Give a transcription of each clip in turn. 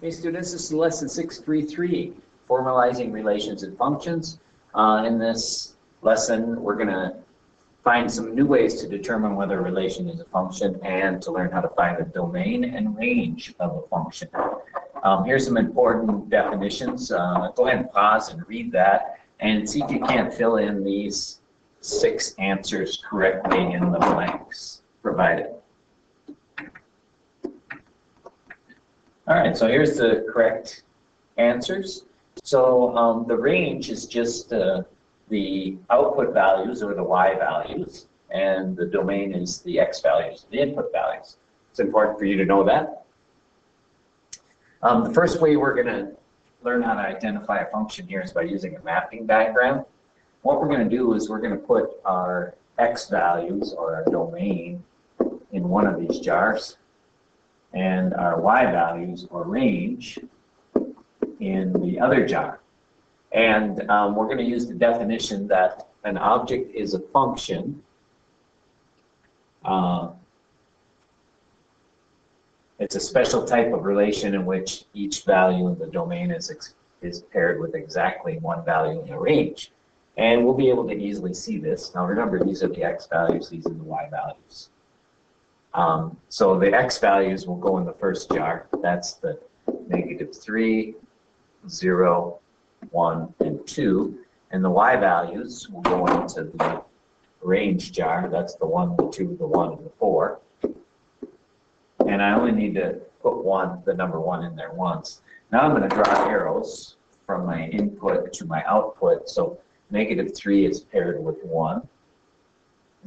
Hey students, this is lesson 633, formalizing relations and functions. In this lesson, we're going to find some new ways to determine whether a relation is a function and to learn how to find the domain and range of a function. Here's some important definitions. Go ahead and pause and read that and see if you can't fill in these 6 answers correctly in the blanks provided. All right, so here's the correct answers. So the range is just the output values or the y values, and the domain is the x values, the input values. It's important for you to know that. The first way we're going to learn how to identify a function here is by using a mapping diagram. What we're going to do is we're going to put our x values or our domain in one of these jars, and our y values or range in the other jar. And we're going to use the definition that an object is a function it's a special type of relation in which each value in the domain is paired with exactly one value in the range. And we'll be able to easily see this. Now remember, these are the x values, these are the y values. So the x values will go in the first jar. That's the -3, 0, 1, and 2. And the y values will go into the range jar. That's the 1, the 2, the 1, and the 4. And I only need to put the number 1 in there once. Now I'm going to draw arrows from my input to my output. So -3 is paired with 1.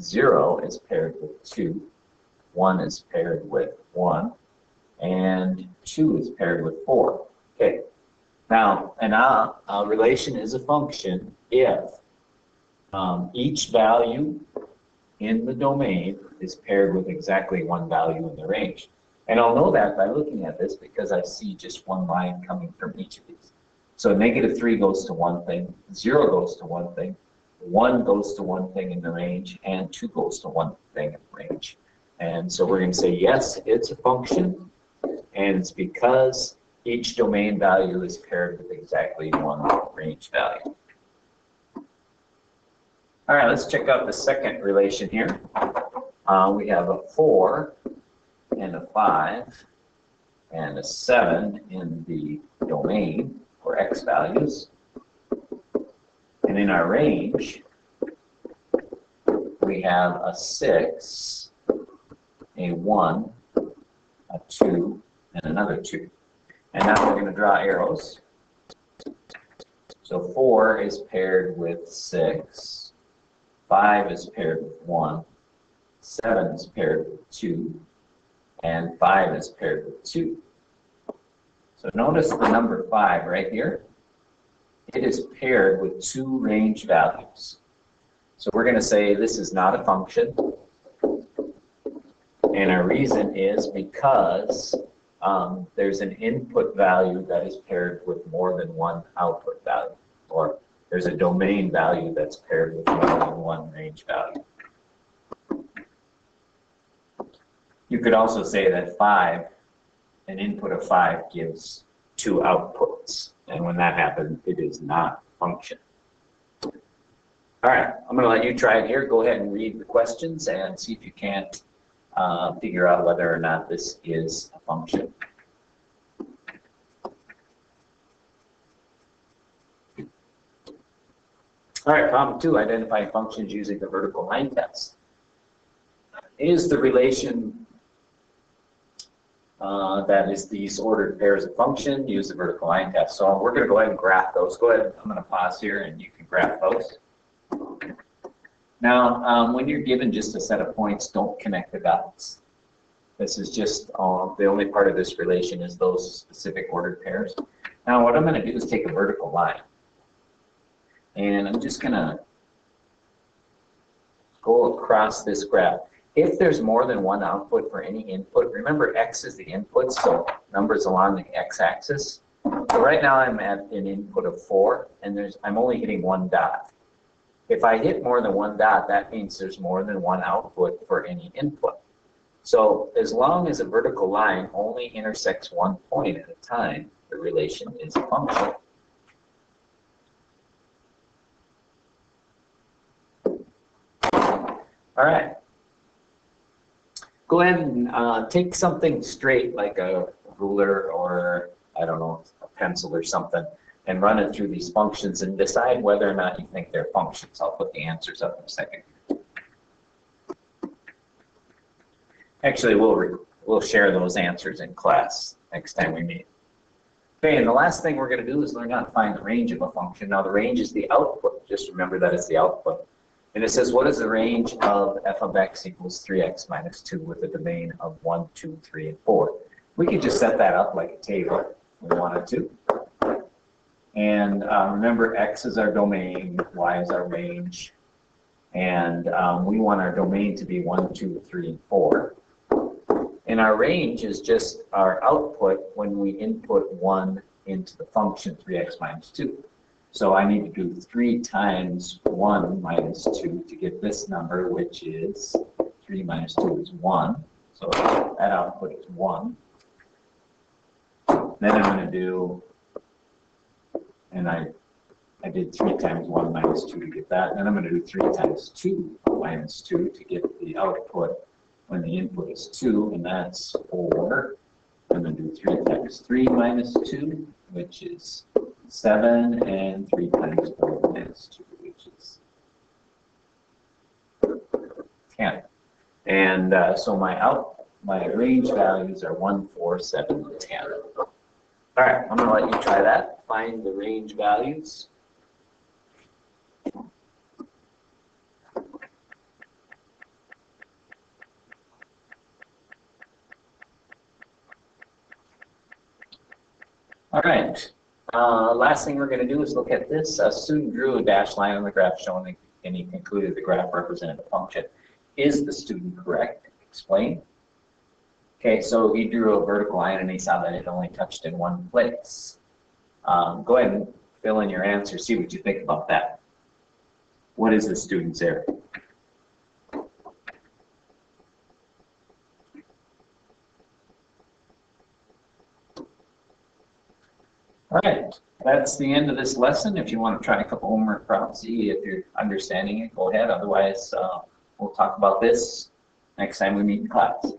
0 is paired with 2. 1 is paired with 1, and 2 is paired with 4. Okay. Now, a relation is a function if each value in the domain is paired with exactly one value in the range. And I'll know that by looking at this because I see just one line coming from each of these. So -3 goes to one thing, 0 goes to one thing, 1 goes to one thing in the range, and 2 goes to one thing in the range. And so we're going to say, yes, it's a function, and it's because each domain value is paired with exactly one range value. All right, let's check out the second relation here. We have a 4 and a 5 and a 7 in the domain for x values. And in our range, we have a 6, a 1, a 2, and another 2. And now we're going to draw arrows. So 4 is paired with 6, 5 is paired with 1, 7 is paired with 2, and 5 is paired with 2. So notice the number 5 right here. It is paired with 2 range values. So we're going to say this is not a function. And our reason is because there's an input value that is paired with more than one output value, or there's a domain value that's paired with more than one range value. You could also say that an input of 5 gives 2 outputs, and when that happens, it is not a function. All right, I'm going to let you try it here. Go ahead and read the questions and see if you can't figure out whether or not this is a function. All right, problem 2, identify functions using the vertical line test. Is the relation that is these ordered pairs of function, use the vertical line test. So we're going to go ahead and graph those. Go ahead, I'm going to pause here and you can graph those. Now, when you're given just a set of points, don't connect the dots. This is just the only part of this relation is those specific ordered pairs. Now, what I'm going to do is take a vertical line, and I'm just going to go across this graph. If there's more than one output for any input, remember x is the input, so numbers along the x-axis. So right now I'm at an input of 4, and I'm only hitting one dot. If I hit more than one dot, that means there's more than one output for any input. So as long as a vertical line only intersects one point at a time, the relation is a function. All right. Go ahead and take something straight like a ruler or, I don't know, a pencil or something, and run it through these functions and decide whether or not you think they're functions. I'll put the answers up in a second. Actually, we'll share those answers in class next time we meet. Okay, and the last thing we're going to do is learn how to find the range of a function. Now, the range is the output. Just remember that it's the output. And it says, what is the range of f of x equals 3x minus 2 with a domain of 1, 2, 3, and 4? We could just set that up like a table if we wanted to. And remember, x is our domain, y is our range. And we want our domain to be 1, 2, 3, and 4. And our range is just our output when we input 1 into the function 3x minus 2. So I need to do 3 times 1 minus 2 to get this number, which is 3 minus 2 is 1. So that output is 1. Then I'm going to do, and I did 3 times 1 minus 2 to get that. And then I'm going to do 3 times 2 minus 2 to get the output when the input is 2, and that's 4. I'm going to do 3 times 3 minus 2, which is 7, and 3 times 4 minus 2, which is 10. And so my range values are 1, 4, 7, and 10. All right, I'm going to let you try that. Find the range values. All right. Last thing we're going to do is look at this. A student drew a dashed line on the graph showing, and he concluded the graph represented a function. Is the student correct? Explain. Okay, so he drew a vertical line and he saw that it only touched in one place. Go ahead and fill in your answer. See what you think about that. What is the student's error? All right, that's the end of this lesson. If you want to try a couple homework problems, see if you're understanding it, go ahead. Otherwise, we'll talk about this next time we meet in class.